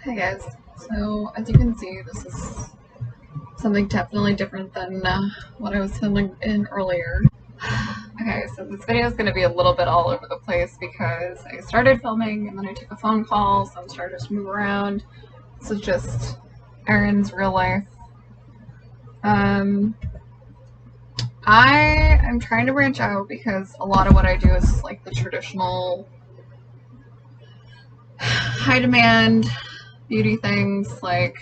Hi guys, so as you can see, this is something definitely different than what I was filming in earlier. Okay, so this video is going to be a little bit all over the place because I started filming and then I took a phone call, so I'm starting to move around. This is just Erin's real life. I am trying to branch out because a lot of what I do is like the traditional high demand beauty things, like,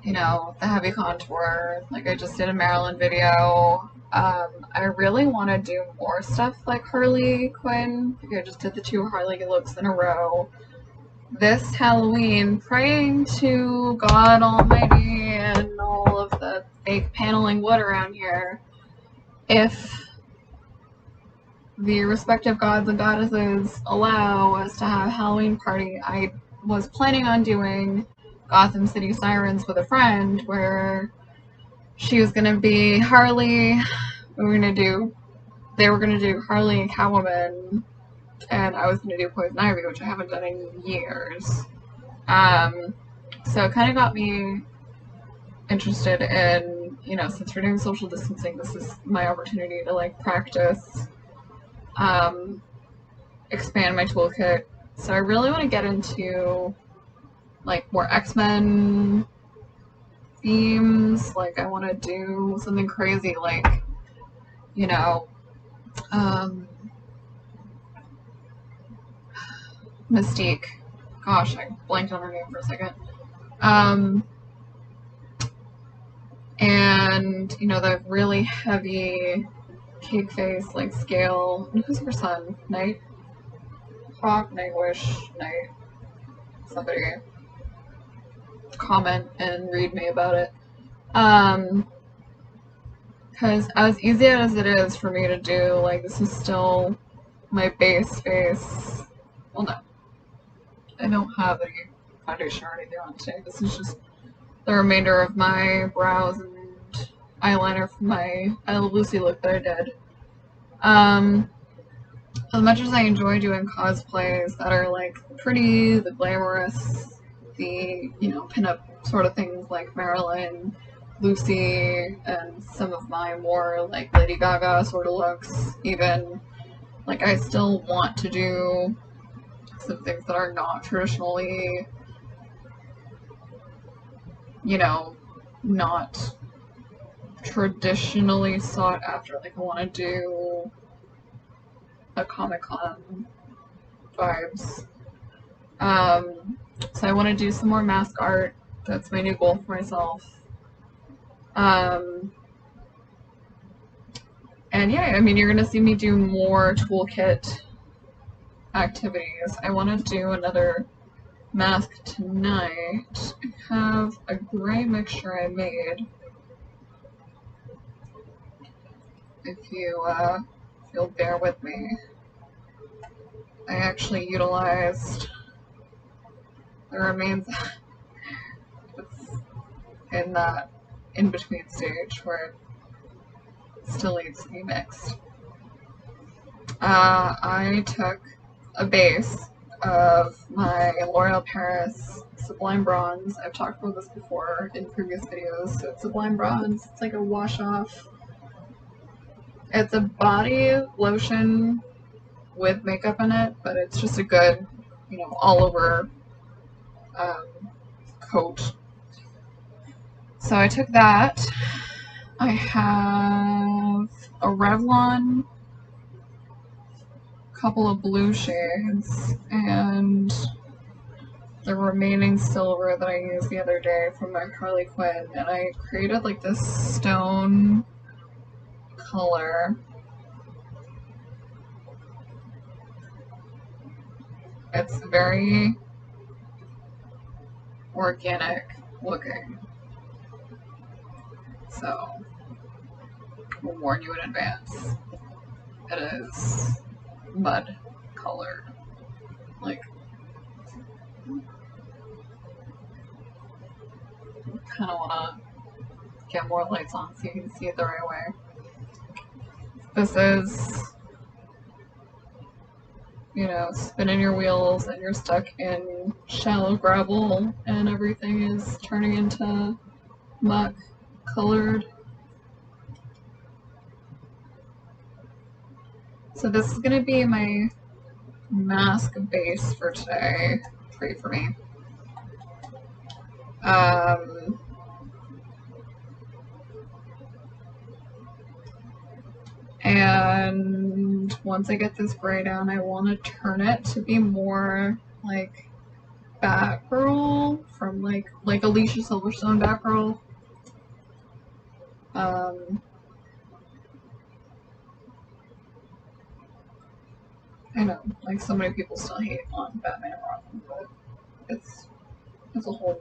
you know, the heavy contour. Like I just did a Marilyn video. I really want to do more stuff like Harley Quinn. Like I just did the 2 Harley looks in a row. This Halloween, praying to God Almighty and all of the fake paneling wood around here, if the respective gods and goddesses allow us to have a Halloween party. I was planning on doing Gotham City Sirens with a friend, where she was gonna be Harley. They were gonna do Harley and Catwoman, and I was gonna do Poison Ivy, which I haven't done in years. So it kind of got me interested in, you know, since we're doing social distancing, this is my opportunity to like practice, expand my toolkit. So I really want to get into like more X-Men themes. Like I want to do something crazy, like, you know, Mystique. Gosh, I blanked on her name for a second. And you know, the really heavy cake face, like scale. And who's her son? Night Hawk, Nightwish, Night. Somebody comment and read me about it. Because as easy as it is for me to do, like, this is still my base face. Well, no, I don't have any foundation or anything on today. This is just the remainder of my brows and eyeliner from my I Love Lucy look that I did. As much as I enjoy doing cosplays that are like pretty, the glamorous, the, you know, pinup sort of things like Marilyn, Lucy, and some of my more like Lady Gaga sort of looks, even, like, I still want to do some things that are not traditionally, you know, not traditionally sought after. Like I want to do a Comic-Con vibes. So I want to do some more mask art. That's my new goal for myself. And yeah, I mean, you're gonna see me do more toolkit activities. I want to do another mask tonight. I have a gray mixture I made. If you'll bear with me. I actually utilized the remains. It's in that in-between stage where it still needs to be mixed. I took a base of my L'Oreal Paris Sublime Bronze. I've talked about this before in previous videos. So it's Sublime Bronze. It's like a wash-off. It's a body lotion with makeup in it, but it's just a good, you know, all-over coat. So I took that. I have a Revlon, couple of blue shades, and the remaining silver that I used the other day from my Harley Quinn, and I created like this stone color. It's very organic looking, so we'll warn you in advance. It is mud colored. Like, kind of want to get more lights on so you can see it the right way. This is you know, spinning your wheels and you're stuck in shallow gravel and everything is turning into muck colored. So this is going to be my mask base for today. Pray for me. And once I get this gray down, I want to turn it to be more like Batgirl from like Alicia Silverstone Batgirl. I know, like so many people still hate on Batman and Robin, but it's a whole.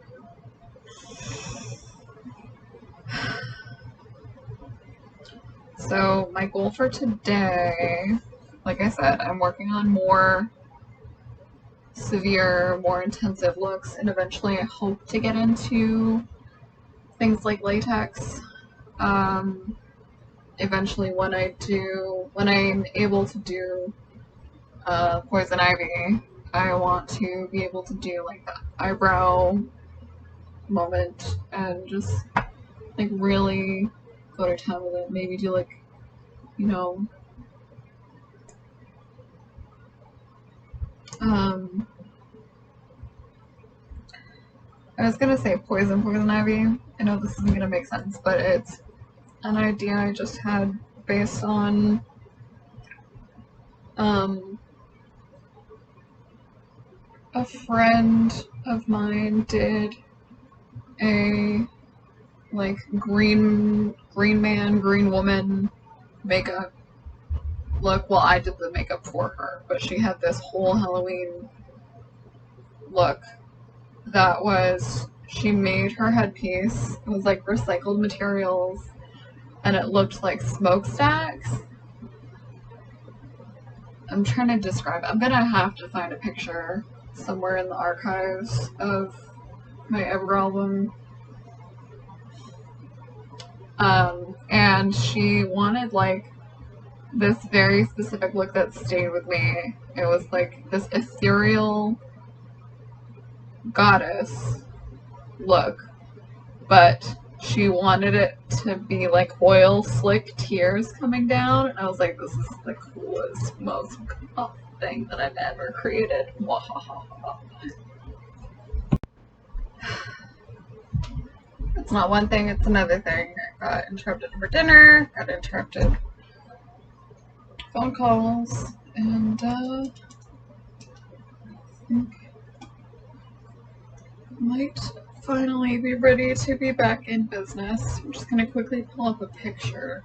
So my goal for today, like I said, I'm working on more severe, more intensive looks, and eventually I hope to get into things like latex. Eventually when I'm able to do Poison Ivy, I want to be able to do like the eyebrow moment and just like really go to town with it. Maybe do like, you know, I was gonna say Poison Ivy. I know this isn't gonna make sense, but it's an idea I just had based on a friend of mine did a like green man, green woman makeup look. Well, I did the makeup for her, but she had this whole Halloween look that was, she made her headpiece. It was like recycled materials and it looked like smokestacks. I'm trying to describe it. I'm gonna have to find a picture somewhere in the archives of my Ever album. And she wanted like this very specific look that stayed with me. It was like this ethereal goddess look, but she wanted it to be like oil slick tears coming down. And I was like, this is the coolest, most thing that I've ever created. It's not one thing, it's another thing. I got interrupted for dinner, got interrupted phone calls, and I think might finally be ready to be back in business. I'm just going to quickly pull up a picture.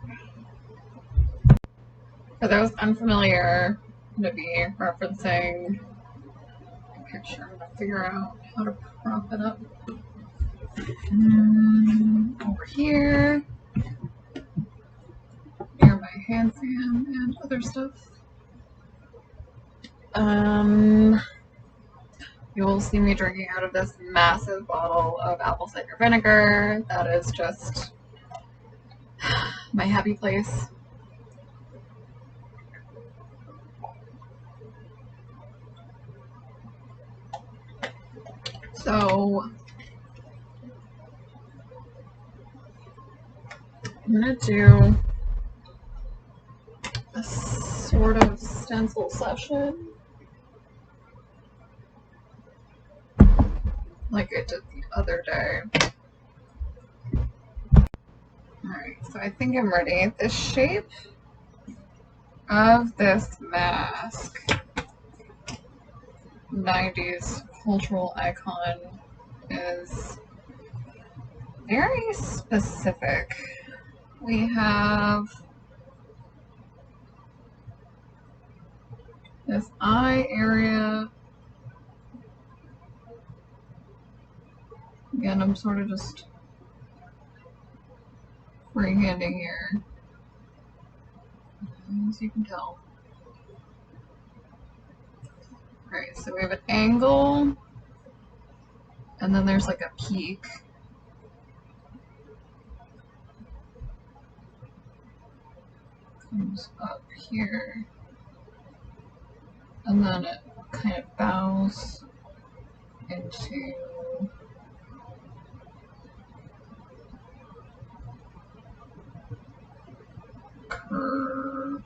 For those unfamiliar, I'm going to be referencing a picture. I'm going to figure out how to prop it up. Over here, near my hand fan and other stuff. You will see me drinking out of this massive bottle of apple cider vinegar. That is just my happy place. So I'm gonna do a sort of stencil session like I did the other day. Alright, so I think I'm ready. The shape of this mask, 90s cultural icon, is very specific. We have this eye area. Again, I'm sort of just freehanding here, as you can tell. Alright, so we have an angle, and then there's like a peak. Comes up here. and then it kind of bows into curve.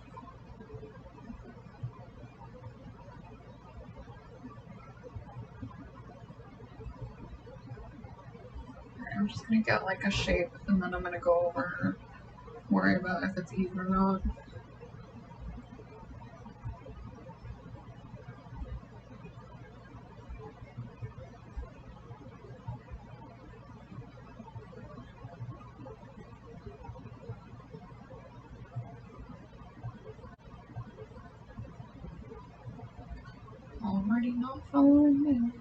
I'm just gonna get like a shape and then I'm gonna go over, worry about if it's even or not. Already not following me.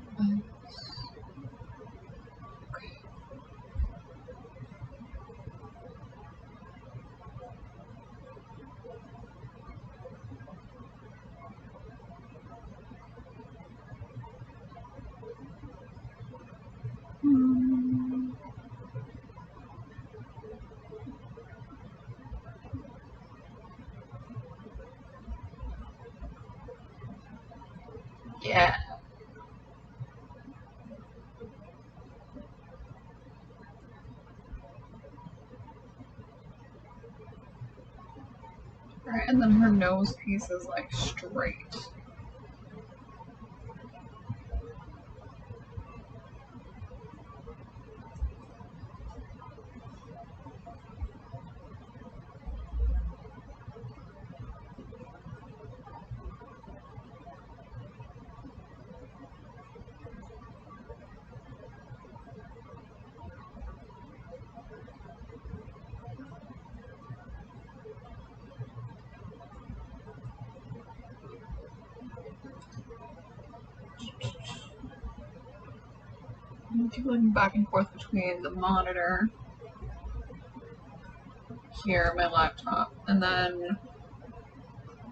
Yeah. Right, and then her nose piece is like straight. I keep looking back and forth between the monitor here, my laptop, and then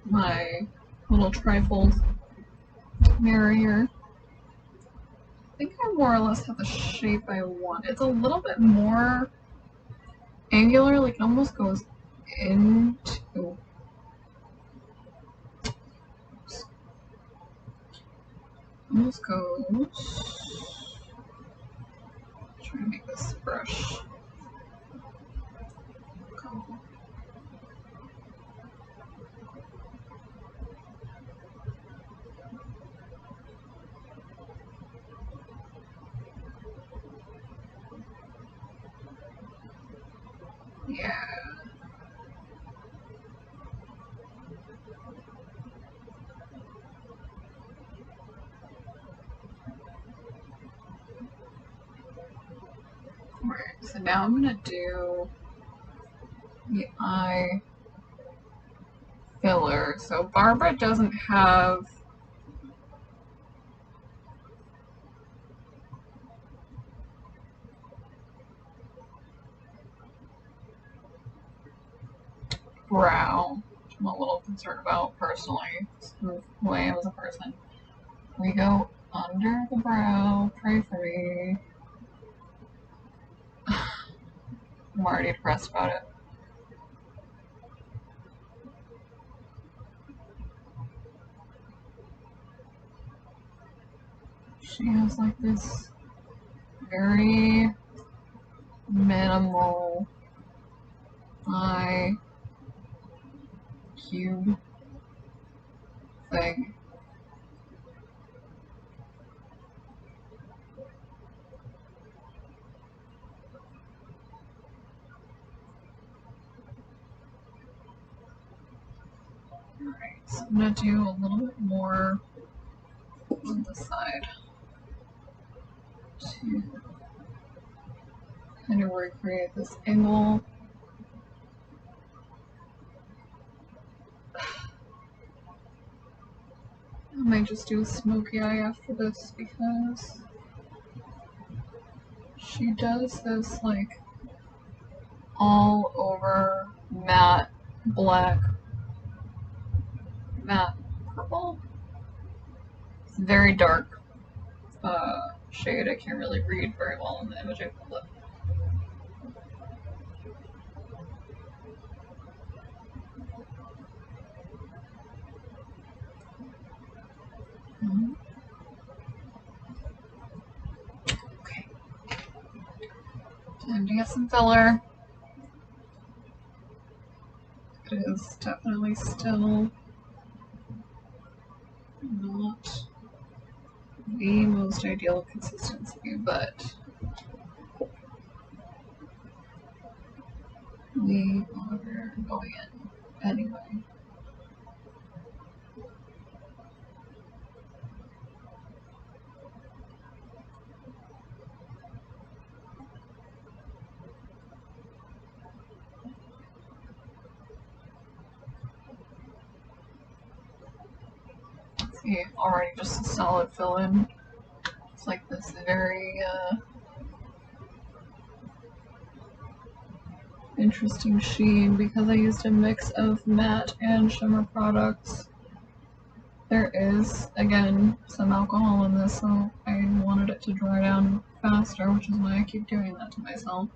my little trifold mirror here. I think I more or less have the shape I want. It's a little bit more angular, like it almost goes into. Almost goes. Trying to make this brush go. Yeah. Alright, so now I'm gonna do the eye filler. So Barbara doesn't have brow, which I'm a little concerned about personally, who I am as a person. We go under the brow, pray for me. I'm already depressed about it. She has like this very minimal eye cube thing. Alright, so I'm gonna do a little bit more on the side to kind of recreate this angle. I might just do a smoky eye after this because she does this like all over matte black, matte purple. It's very dark shade. I can't really read very well in the image I pulled up. Okay. Time to get some filler. It is definitely still not the most ideal consistency, but we are going in anyway. See, already just a solid fill-in. It's like this very interesting sheen because I used a mix of matte and shimmer products. There is, again, some alcohol in this, so I wanted it to dry down faster, which is why I keep doing that to myself.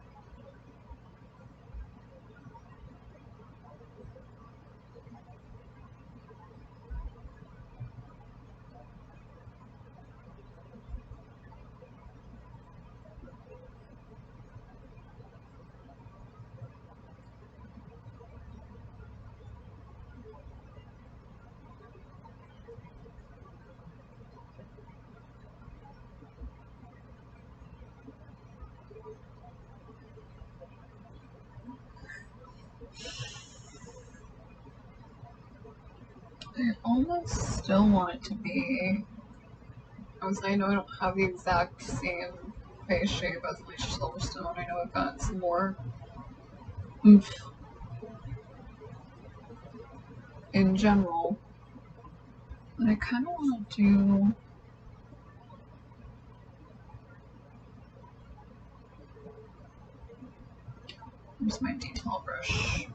I almost still want it to be, I know I don't have the exact same face shape as Alicia Silverstone. I know I've got some more oomph in general, but I kind of want to do where's my detail brush?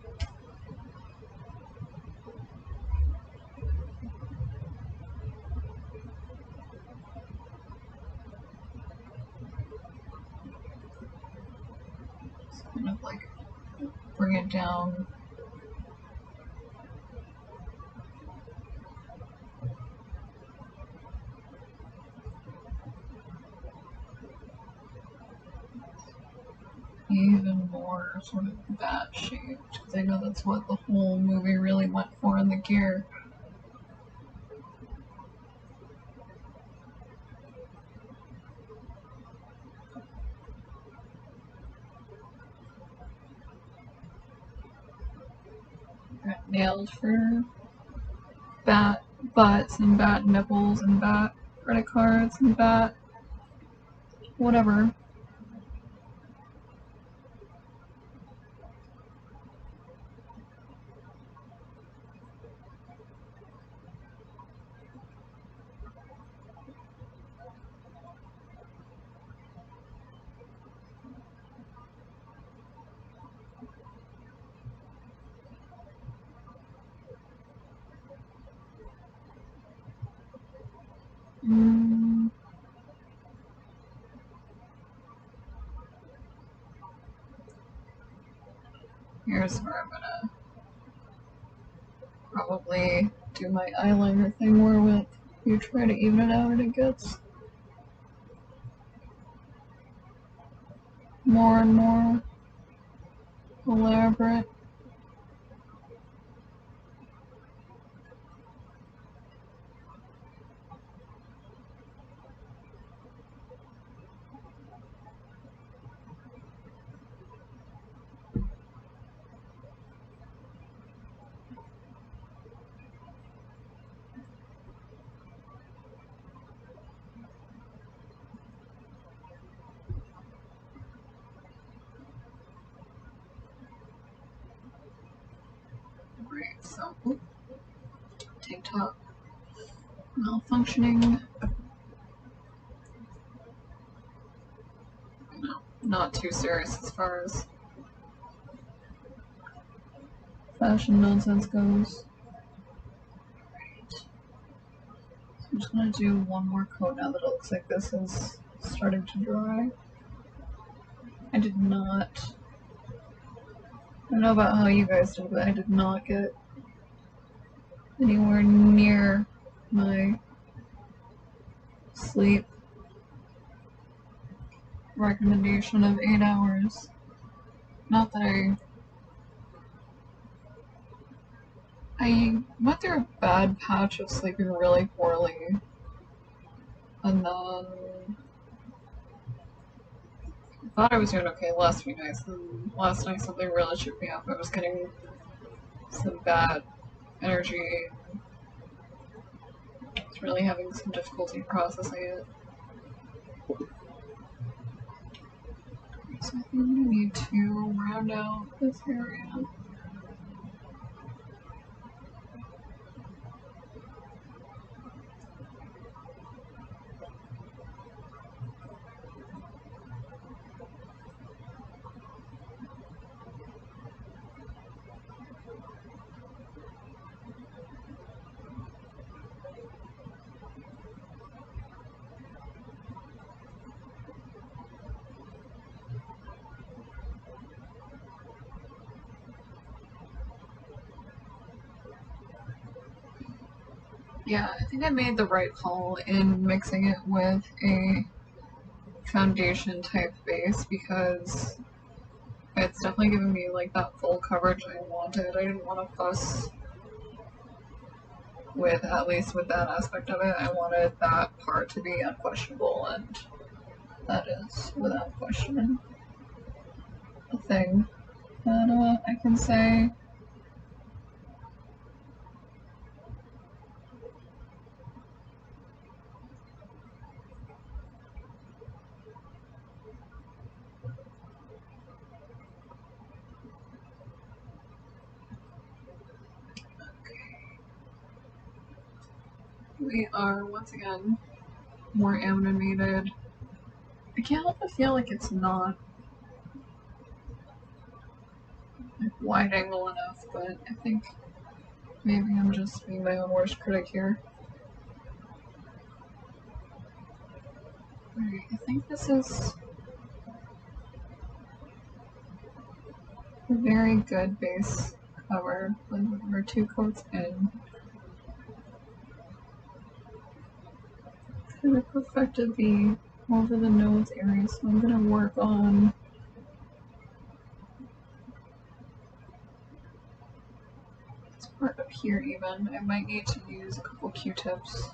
Kind of like bring it down. Even more sort of bat shaped, because I know that's what the whole movie really went for in the gear. Got nailed for bat butts and bat nipples and bat credit cards and bat whatever. Here's where I'm gonna probably do my eyeliner thing where you try to even it out and it gets more and more elaborate. Right, so tank top malfunctioning. No, not too serious as far as fashion nonsense goes. Right. So I'm just gonna do one more coat now that it looks like this is starting to dry. I don't know about how you guys did, but I did not get anywhere near my sleep recommendation of 8 hours. Not that I went through a bad patch of sleeping really poorly, and then I thought I was doing okay the last few nights, and last night something really shook me up. I was getting some bad energy. I was really having some difficulty processing it. So I think I'm gonna need to round out this area. Yeah, I think I made the right call in mixing it with a foundation type base because it's definitely giving me like that full coverage I wanted. I didn't want to fuss with, at least with that aspect of it. I wanted that part to be unquestionable, and that is without question a thing that I can say. We are once again more animated. I can't help but feel like it's not like wide angle enough, but I think maybe I'm just being my own worst critic here. Alright, I think this is a very good base cover with our 2 coats in. Kind of perfected the over the nose area, so I'm gonna work on this part up here even. I might need to use a couple Q-tips.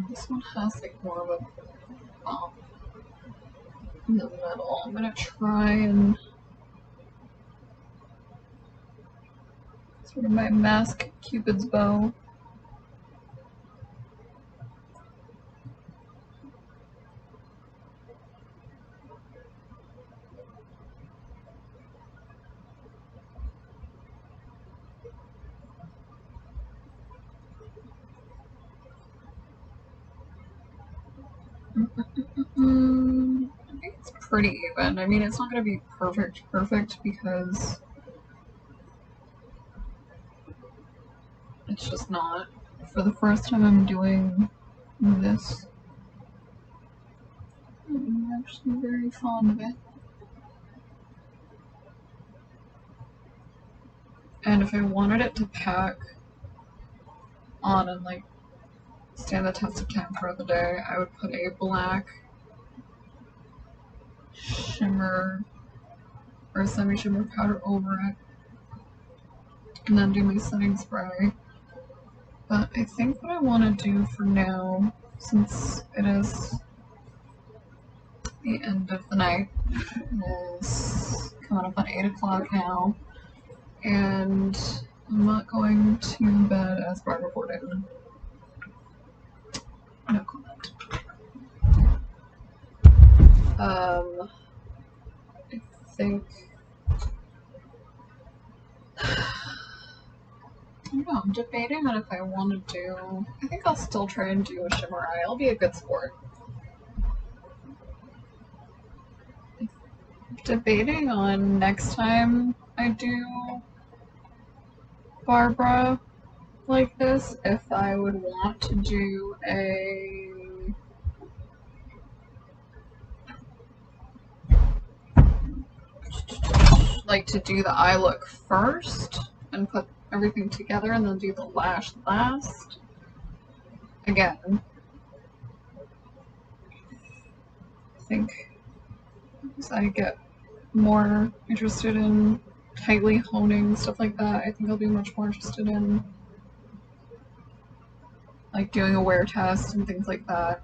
This one has like more of a bump in the middle. I'm gonna try and sort of my mask Cupid's bow. I think it's pretty even. I mean, it's not going to be perfect because it's just not. For the first time I'm doing this, I'm actually very fond of it. And if I wanted it to pack on and like stand the test of time throughout the day, I would put a black shimmer or semi-shimmer powder over it and then do my setting spray. But I think what I want to do for now, since it is the end of the night, is coming up on 8 o'clock now, and I'm not going to bed as Brad reported. No comment. I think I don't know, I'm debating on if I want to do. I think I'll still try and do a shimmer eye. I'll be a good sport. Debating on next time I do Barbara like this if I would want to do a like to do the eye look first and put everything together and then do the lash last. Again, I think as I get more interested in tightly honing stuff like that, I think I'll be much more interested in like doing a wear test and things like that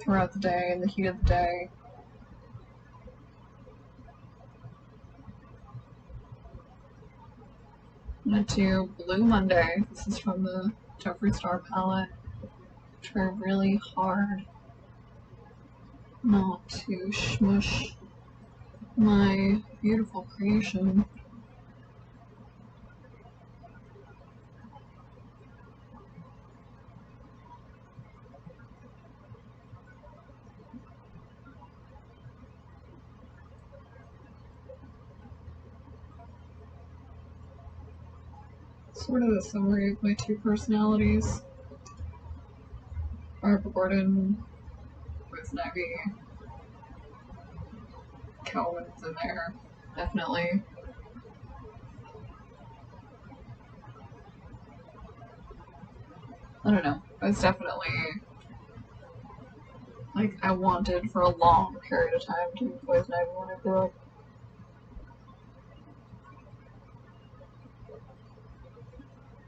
throughout the day, in the heat of the day. I'm gonna do Blue Monday. This is from the Jeffree Star palette. Try really hard not to smush my beautiful creation. Sort of a summary of my two personalities. Barbara Gordon, Poison Ivy, Catwoman's in there, definitely. I don't know, it was definitely like I wanted for a long period of time to be Poison Ivy when I grew up.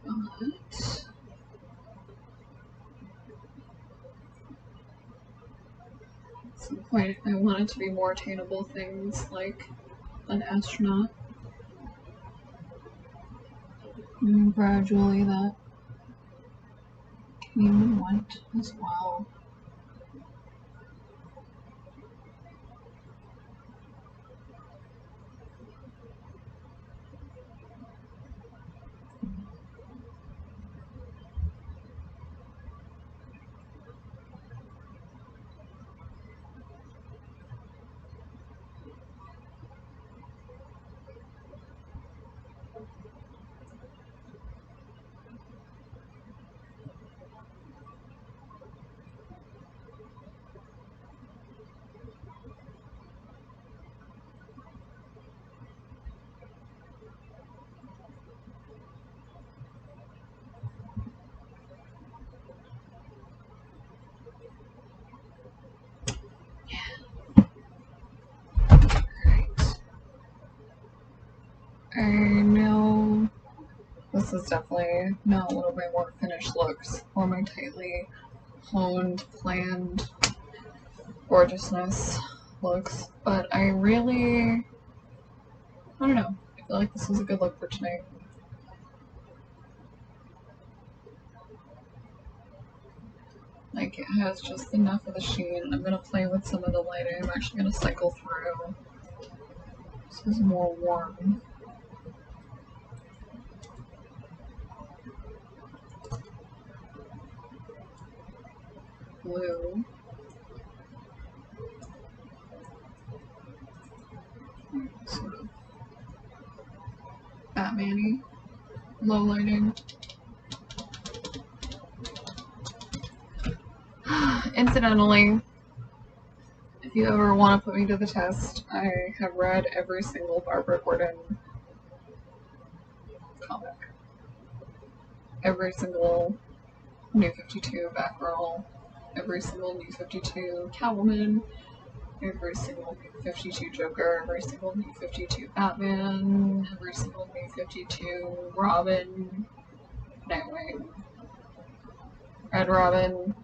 But at some point I wanted to be more attainable things like an astronaut. And gradually that came and went as well. I know this is definitely not one of my more finished looks or my tightly honed, planned gorgeousness looks, but I don't know, I feel like this was a good look for tonight. Like, it has just enough of the sheen, and I'm gonna play with some of the lighting. I'm actually gonna cycle through. This is more warm. Blue. Sort of Batman-y. Low lighting. Incidentally, if you ever want to put me to the test, I have read every single Barbara Gordon comic. Every single New 52 Batgirl, every single New 52 Catwoman, every single New 52 Joker, every single New 52 Batman, every single New 52 Robin, Nightwing, Red Robin,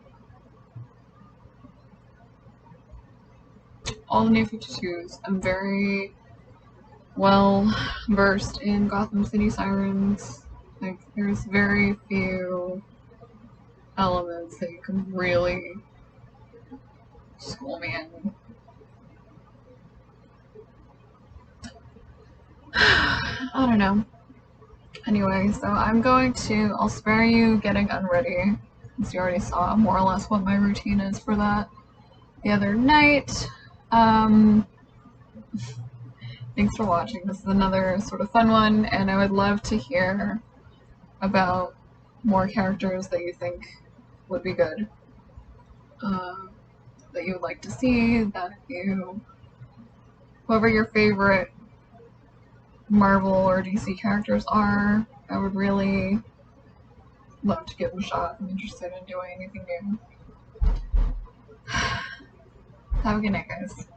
all the New 52s. I'm very well versed in Gotham City Sirens. Like, there's very few elements that you can really school me in. I don't know. Anyway, so I'll spare you getting unready, since you already saw more or less what my routine is for that the other night. thanks for watching. This is another sort of fun one, and I would love to hear about more characters that you think would be good, that you would like to see, that you, whoever your favorite Marvel or DC characters are, I would really love to give them a shot. I'm interested in doing anything new. Have a good night, guys.